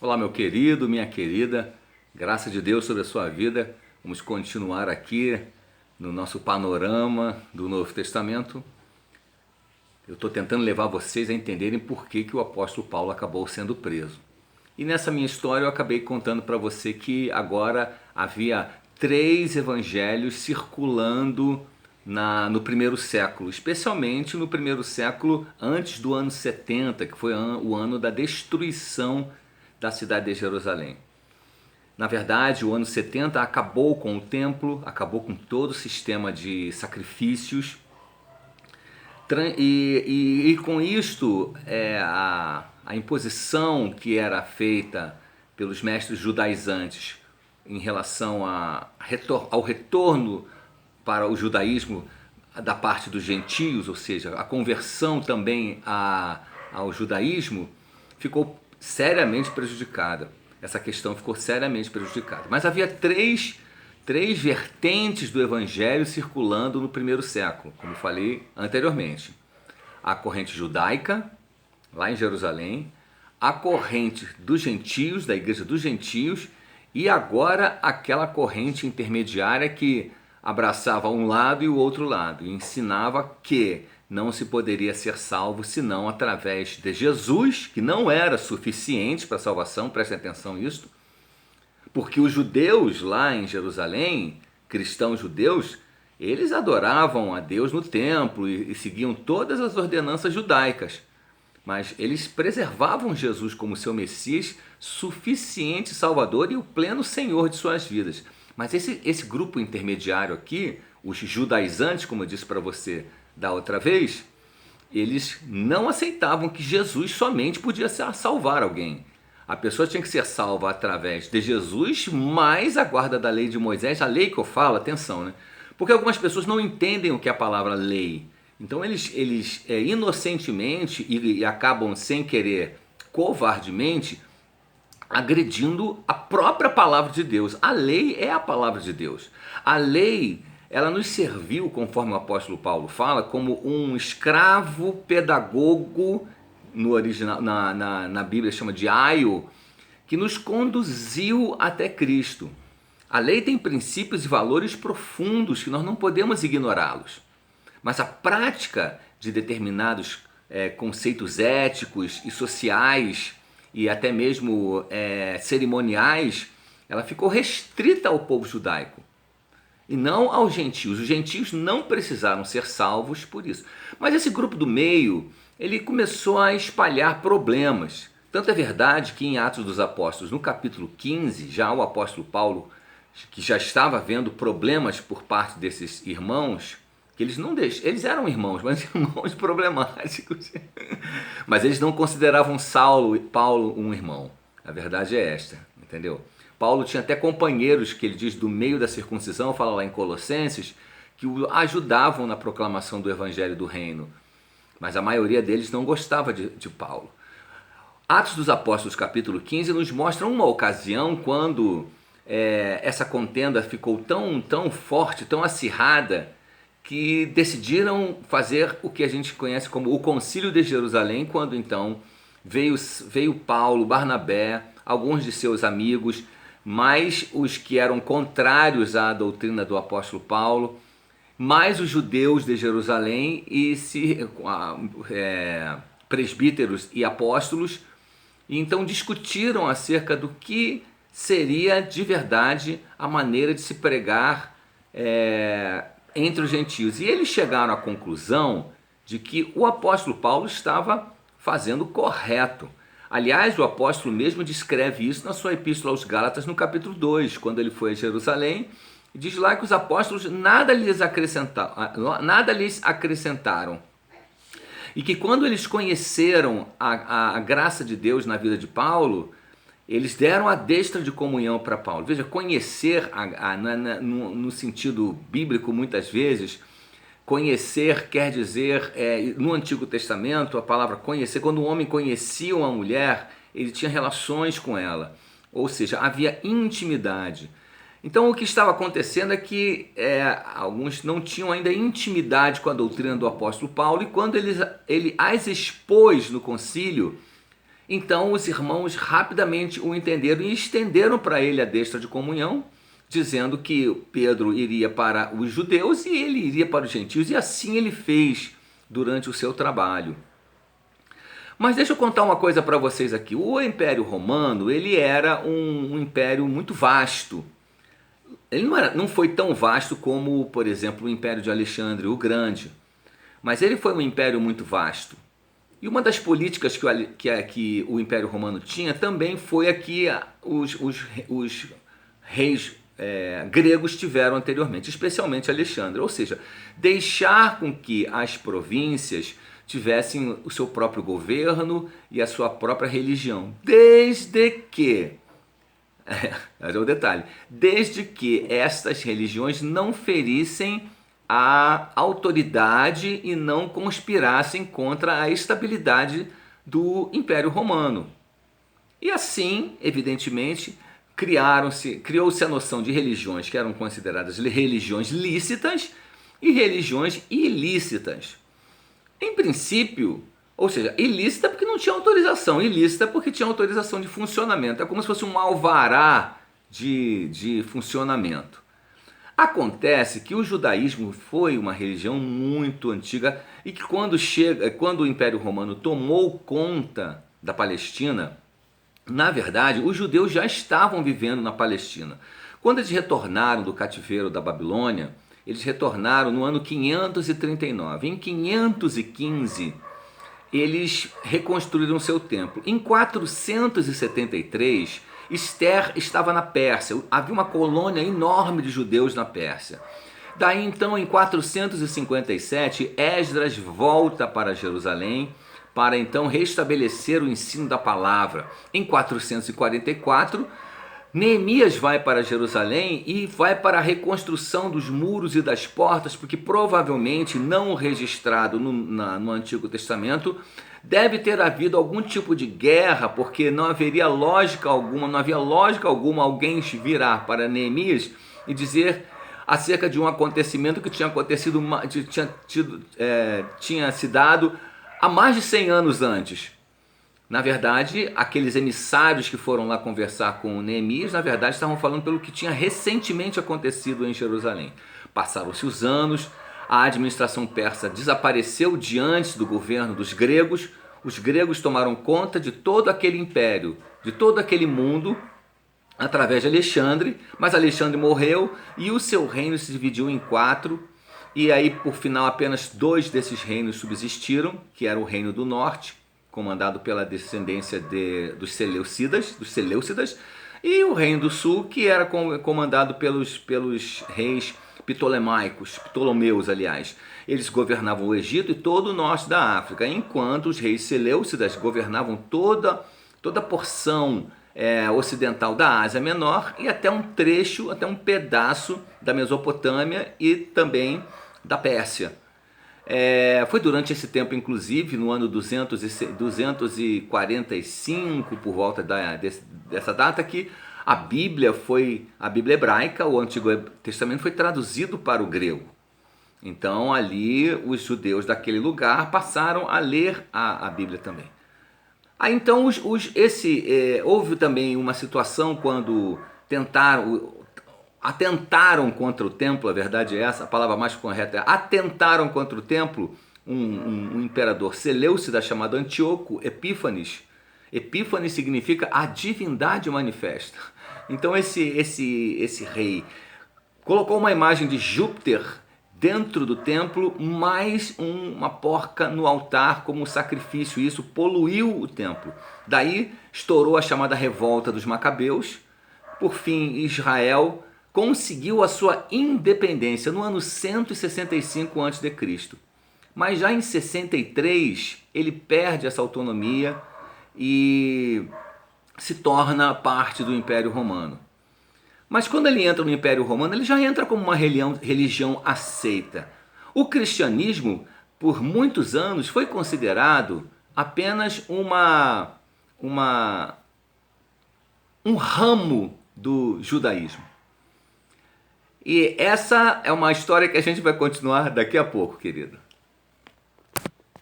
Olá, meu querido, minha querida, graça de Deus sobre a sua vida. Vamos continuar aqui no nosso panorama do Novo Testamento. Eu estou tentando levar vocês a entenderem por que o apóstolo Paulo acabou sendo preso. E nessa minha história eu acabei contando para você que agora havia 3 evangelhos circulando no primeiro século, especialmente no primeiro século antes do ano 70, que foi o ano da destruição da cidade de Jerusalém. Na verdade, o ano 70 acabou com o templo, acabou com todo o sistema de sacrifícios, e com isto a imposição que era feita pelos mestres judaizantes em relação ao retorno para o judaísmo da parte dos gentios, ou seja, a conversão também ao judaísmo, ficou seriamente prejudicada. Essa questão ficou seriamente prejudicada. Mas havia três vertentes do evangelho circulando no primeiro século, como falei anteriormente. A corrente judaica, lá em Jerusalém, a corrente dos gentios, da igreja dos gentios, e agora aquela corrente intermediária que abraçava um lado e o outro lado, e ensinava que não se poderia ser salvo senão através de Jesus, que não era suficiente para a salvação, prestem atenção nisso, porque os judeus lá em Jerusalém, cristãos judeus, eles adoravam a Deus no templo e seguiam todas as ordenanças judaicas, mas eles preservavam Jesus como seu Messias, suficiente Salvador e o pleno Senhor de suas vidas. Mas esse grupo intermediário aqui, os judaizantes, como eu disse para você da outra vez, eles não aceitavam que Jesus somente podia salvar alguém. A pessoa tinha que ser salva através de Jesus, mais a guarda da lei de Moisés, a lei que eu falo, atenção, né? Porque algumas pessoas não entendem o que é a palavra lei. Então eles inocentemente e acabam sem querer, covardemente, agredindo a própria palavra de Deus. A lei é a palavra de Deus. A lei, ela nos serviu, conforme o apóstolo Paulo fala, como um escravo pedagogo, no original, na Bíblia chama de aio, que nos conduziu até Cristo. A lei tem princípios e valores profundos que nós não podemos ignorá-los. Mas a prática de determinados conceitos éticos e sociais e até mesmo cerimoniais, ela ficou restrita ao povo judaico e não aos gentios. Os gentios não precisaram ser salvos por isso. Mas esse grupo do meio, ele começou a espalhar problemas. Tanto é verdade que em Atos dos Apóstolos, no capítulo 15, já o apóstolo Paulo, que já estava vendo problemas por parte desses irmãos, que eles eram irmãos, mas irmãos problemáticos. Mas eles não consideravam Paulo um irmão. A verdade é esta, entendeu? Paulo tinha até companheiros, que ele diz, do meio da circuncisão, fala lá em Colossenses, que o ajudavam na proclamação do evangelho do reino. Mas a maioria deles não gostava de Paulo. Atos dos Apóstolos, capítulo 15, nos mostra uma ocasião quando essa contenda ficou tão forte, tão acirrada, que decidiram fazer o que a gente conhece como o Concílio de Jerusalém, quando então veio Paulo, Barnabé, alguns de seus amigos, mais os que eram contrários à doutrina do apóstolo Paulo, mais os judeus de Jerusalém e presbíteros e apóstolos, e então discutiram acerca do que seria de verdade a maneira de se pregar entre os gentios. E eles chegaram à conclusão de que o apóstolo Paulo estava fazendo correto. Aliás, o apóstolo mesmo descreve isso na sua epístola aos Gálatas, no capítulo 2, quando ele foi a Jerusalém, e diz lá que os apóstolos nada lhes acrescentaram. E que quando eles conheceram a graça de Deus na vida de Paulo, eles deram a destra de comunhão para Paulo. Veja, conhecer, no sentido bíblico, muitas vezes, conhecer quer dizer, no Antigo Testamento, a palavra conhecer, quando um homem conhecia uma mulher, ele tinha relações com ela. Ou seja, havia intimidade. Então o que estava acontecendo é que alguns não tinham ainda intimidade com a doutrina do apóstolo Paulo, e quando ele as expôs no concílio, Então os irmãos rapidamente o entenderam e estenderam para ele a destra de comunhão, dizendo que Pedro iria para os judeus e ele iria para os gentios, e assim ele fez durante o seu trabalho. Mas deixa eu contar uma coisa para vocês aqui. O Império Romano, ele era um império muito vasto. Ele não foi tão vasto como, por exemplo, o Império de Alexandre o Grande, mas ele foi um império muito vasto. E uma das políticas que o Império Romano tinha também foi a que os reis gregos tiveram anteriormente, especialmente Alexandre. Ou seja, deixar com que as províncias tivessem o seu próprio governo e a sua própria religião, desde que, é o detalhe, desde que estas religiões não ferissem a autoridade e não conspirassem contra a estabilidade do Império Romano. E assim, evidentemente, criou-se a noção de religiões que eram consideradas religiões lícitas e religiões ilícitas. Em princípio, ou seja, ilícita porque não tinha autorização, ilícita porque tinha autorização de funcionamento. É como se fosse um alvará de funcionamento. Acontece que o judaísmo foi uma religião muito antiga e que quando o Império Romano tomou conta da Palestina, na verdade, os judeus já estavam vivendo na Palestina. Quando eles retornaram do cativeiro da Babilônia, eles retornaram no ano 539. Em 515, eles reconstruíram seu templo. Em 473, Esther estava na Pérsia. Havia uma colônia enorme de judeus na Pérsia. Daí então, em 457, Esdras volta para Jerusalém para então restabelecer o ensino da palavra. Em 444, Neemias vai para Jerusalém e vai para a reconstrução dos muros e das portas, porque provavelmente não registrado no Antigo Testamento, deve ter havido algum tipo de guerra, porque não havia lógica alguma alguém virar para Neemias e dizer acerca de um acontecimento que tinha se dado há mais de 100 anos antes. Na verdade, aqueles emissários que foram lá conversar com Neemias, na verdade, estavam falando pelo que tinha recentemente acontecido em Jerusalém. Passaram-se os anos, a administração persa desapareceu diante do governo dos gregos, os gregos tomaram conta de todo aquele império, de todo aquele mundo, através de Alexandre, mas Alexandre morreu e o seu reino se dividiu em 4, e aí, por final, apenas 2 desses reinos subsistiram, que era o Reino do Norte, comandado pela descendência dos Seleucidas, e o Reino do Sul, que era comandado pelos reis Ptolomeus, aliás. Eles governavam o Egito e todo o norte da África, enquanto os reis Seleucidas governavam toda a porção ocidental da Ásia Menor e até um pedaço da Mesopotâmia e também da Pérsia. Foi durante esse tempo, inclusive, no ano 245, por volta dessa data, que a Bíblia hebraica, o Antigo Testamento, foi traduzido para o grego. Então, ali, os judeus daquele lugar passaram a ler a Bíblia também. Aí, então, houve também uma situação quando atentaram contra o templo, a verdade é essa, a palavra mais correta é atentaram contra o templo, um imperador Seleucida chamado Antíoco Epífanes. Epífanes significa a divindade manifesta. Então esse rei colocou uma imagem de Júpiter dentro do templo, mais uma porca no altar como sacrifício, e isso poluiu o templo. Daí estourou a chamada revolta dos Macabeus. Por fim, Israel conseguiu a sua independência no ano 165 a.C. Mas já em 63 ele perde essa autonomia e se torna parte do Império Romano. Mas quando ele entra no Império Romano, ele já entra como uma religião aceita. O cristianismo, por muitos anos, foi considerado apenas um ramo do judaísmo. E essa é uma história que a gente vai continuar daqui a pouco, querido.